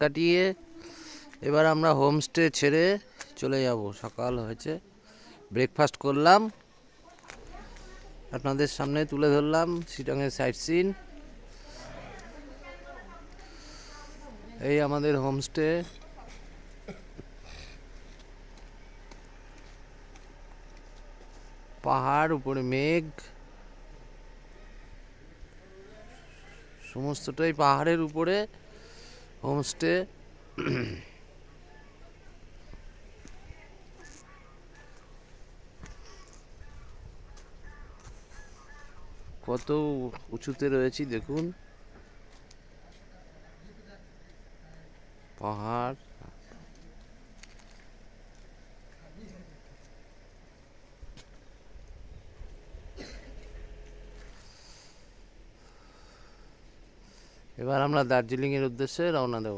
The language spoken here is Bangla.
কাটিয়ে এবার আমরা হোমস্টে ছেড়ে চলে যাব। সকাল হয়েছে, ব্রেকফাস্ট করলাম, আপনাদের সামনে তুলে ধরলাম শিলংয়ের সাইট সিন। এই আমাদের হোমস্টে। পাহাড়, উপরে মেঘ, সমস্তটাই পাহাড়ের উপরে হোমস্টে। কত উঁচুতে রয়েছি দেখুন, পাহাড়। এবার আমরা দার্জিলিং এর উদ্দেশ্যে রওনা দেব।